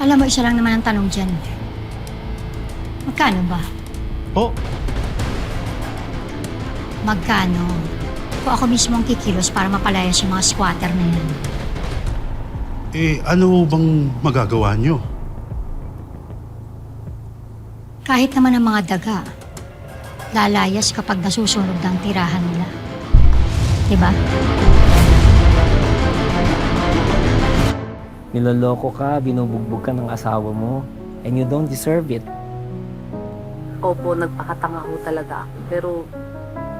Alam mo, isa lang naman ang tanong dyan. Magkano ba? Po, Magkano? Kung ako mismo ang kikilos para mapalayas yung mga squatter na yan. ano bang magagawa nyo? Kahit naman ang mga daga, lalayas kapag nasusunog ng tirahan nila. Diba? Niloloko ka, binubugbog ka ng asawa mo, and you don't deserve it. Opo, nagpakatanga ho talaga ako. Pero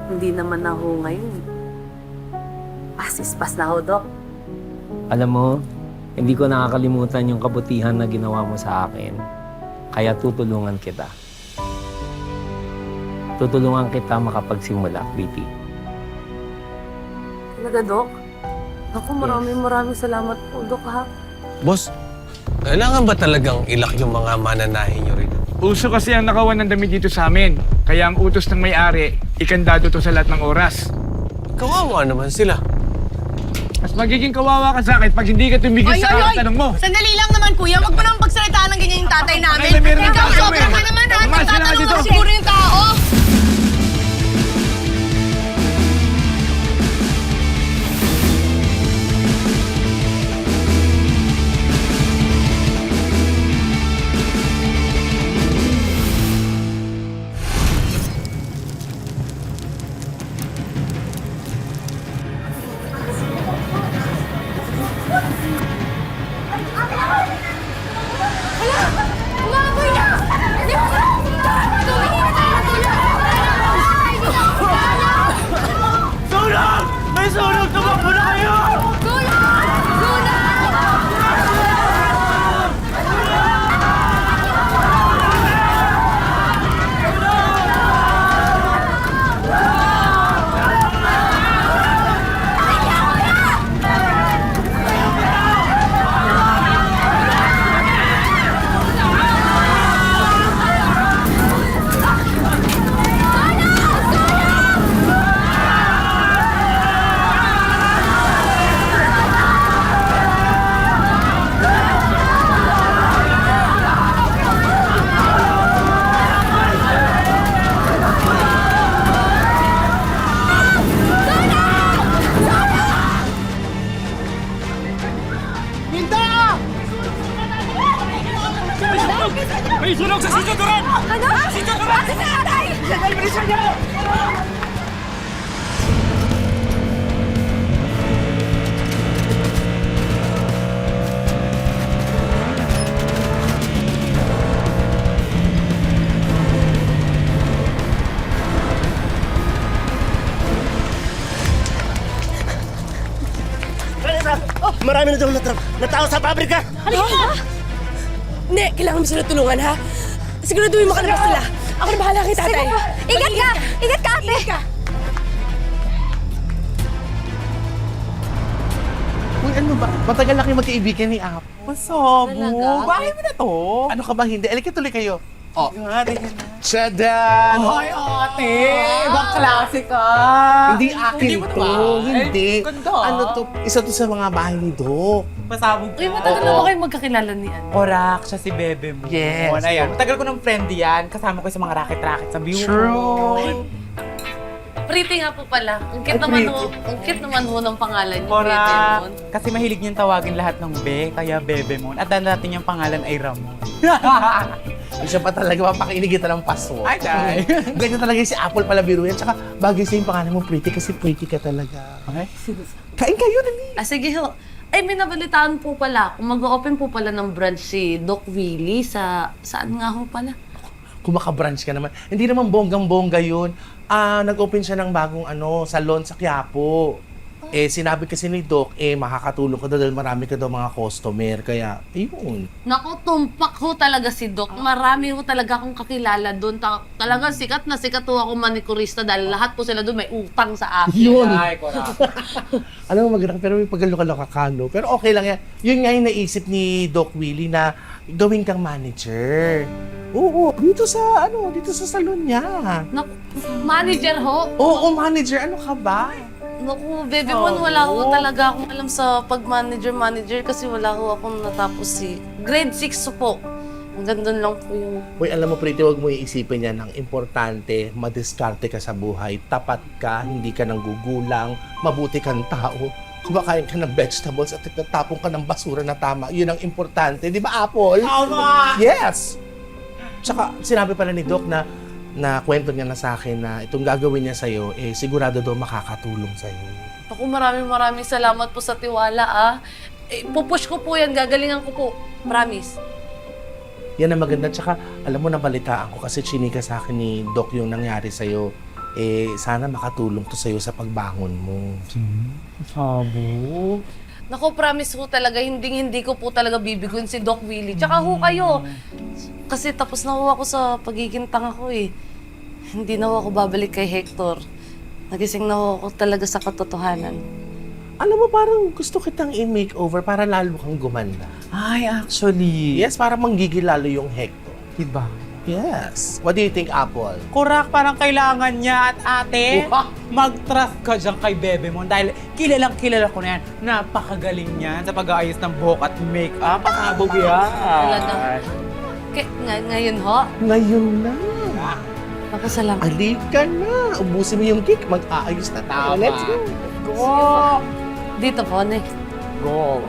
hindi naman na ho ngayon. Pasispas na ho, Dok. Alam mo, hindi ko nakakalimutan yung kabutihan na ginawa mo sa akin. Kaya tutulungan kita. Tutulungan kita makapagsimula, Pretty. Talaga, Dok? Ako, maraming salamat po, Dok, ha? Boss, kailangan ba talagang ilak yung mga mananahin nyo rin? Uso kasi ang nakawan ng damit dito sa amin. Kaya ang utos ng may-ari, ikandado to sa lahat ng oras. Kawawa naman sila. Mas magiging kawawa ka sa akin pag hindi ka tumigil sa kakatanong mo. Sandali lang naman, kuya. Huwag mo naman pagsalitaan ng ganyan yung tatay namin. Ay, meron Ikaw, ka, sobra eh. ka naman, ha? Tumaas ka na Nagtatanong dito. mo siguro yung tao. Umaboy na! Hindi mo sa... Tumingin na tayo, kuya! Sunog! May sunog! Tumakbo na kayo! Kuya! Kuya! May sunog sa sityo, Duran! Ano? Sityo, Duran! Bakit na tatay? Ay, bilisan niyo! Marami na daw na tao sa pabrika! Hindi, kailangan mo sila tulungan, ha? Siguraduhin mo kalabas sila. Ako na bahala kay tatay. Ingat ka! Ingat ka, ate! Ingat ka! Uy, ano ba? Matagal na kayo magkaibigan ni Apo. Masobo! Talaga? Bahay mo na to! Ano ka bang hindi? Alika tuloy kayo. Oh. Tchadan! Hoy, ate! Ibang klase ka! Hindi akin mo to. naman. Hindi. Ay, ganda. Ano to? Isa to sa mga bahay ni Doc. Pasabog Uy, matagal na ba kayo magkakilala ni ano? Korak, siya si Bebe mo. Yes. Ayan, matagal ko ng friend yan. Kasama ko sa mga racket-racket sa view. True. Pretty nga po pala. Ang cute naman ho. Ang cute naman ho ng pangalan niyo, Korak. Bebe Mon. Kasi mahilig niyang tawagin lahat ng Be, kaya Bebe mo. At dahil natin yung pangalan ay Ramon. Siya pa talaga mapakinig kita ng paso. Ay, day. Ganyan talaga si Apple pala biro yan. Tsaka bagay sa yung pangalan mo, Pretty, kasi pretty ka talaga. Okay? Kain kayo, dali. Sige ho. Ay, may nabalitaan po pala. Kung mag-open po pala ng branch si Doc Willie saan nga ho pala? Kung maka-branch ka naman. Hindi naman bonggang-bongga yun. Nag-open siya ng bagong salon sa Quiapo. Sinabi kasi ni Doc, makakatulong ka daw dahil marami ka daw mga customer. Kaya, ayun. Naku, tumpak ho talaga si Doc. Marami ho talaga akong kakilala doon. Talagang sikat na sikat ho ako manikurista dahil lahat po sila doon may utang sa akin. Yun. Ay, Korak. Alam mo, pero may pagkaloka-loka ka, no? Pero okay lang yan. Yun nga yung naisip ni Doc Willie na gawin kang manager. Oo, dito sa salon niya. Naku, manager ho. Oo, manager. Ano ka ba? Naku, baby mo, wala ko talaga akong alam sa pag-manager kasi wala ko akong natapos grade 6 po. Hanggang doon lang po yung... Uy, alam mo, Pretty, huwag mo iisipin yan. Ang importante, madiskarte ka sa buhay. Tapat ka, hindi ka nanggugulang, mabuti kang tao. Kumakain ka ng vegetables at tatapon ka ng basura na tama. Yun ang importante. Di ba, Apple? Tama! Yes! Tsaka, sinabi pala ni Doc na kwento niya na sa akin na itong gagawin niya sa'yo, sigurado daw makakatulong sa'yo. Ako, maraming salamat po sa tiwala, pupush ko po yan, gagalingan ko po. Promise. Yan ang maganda. Tsaka, alam mo, nabalitaan ko kasi chinika sa akin ni Doc yung nangyari sa'yo. Sana makatulong to sa'yo sa pagbangon mo. Sabo. Naku, promise ko talaga, hindi ko po talaga bibiguin si Doc Willie. Tsaka ho kayo. Kasi tapos na ho ako sa pagiging tanga ko Hindi na ho ako babalik kay Hector. Nagising na ho ako talaga sa katotohanan. Alam mo, parang gusto kitang i-makeover para lalo kang gumanda. Ay, actually. Yes, para manggigil lalo yung Hector. Diba? Yes. What do you think, Apple? Kurak, parang kailangan niya at ate, Uha! mag-trust ka dyan kay Bebe mo dahil kilala ko na yan. Napakagaling niyan sa pag-aayos ng buhok at make-up. Pasabog yan. Talaga. Ngayon ho? Ngayon na. Ako salamat. Alika na. Ubusin mo yung cake. Mag-aayos na tayo. Tama. Let's go. Go! Dito po, ne. Go!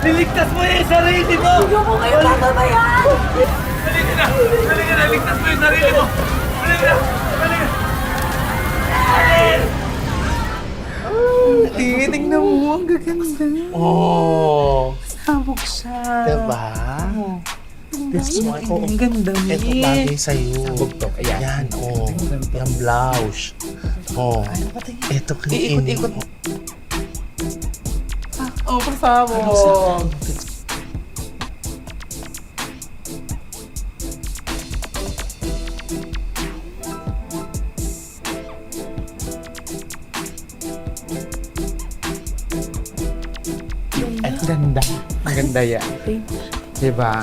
Niligtas mo yung sarili mo! Hindi mo kayo papabayaan! Halika na! Ligtas mo yung sarili mo! Halika na! Tingnan mo, ang gaganda. Oh. Sabog siya. Diba? This one. Oh, Ang ganda mo. ito bagay sa'yo. Sabog to. Ayan. Yan, oh. Yung blouse. Oh. Ito clean. Ikot-ikot. Oh, pasabog. Ang ganda. Ang ganda yan. Diba?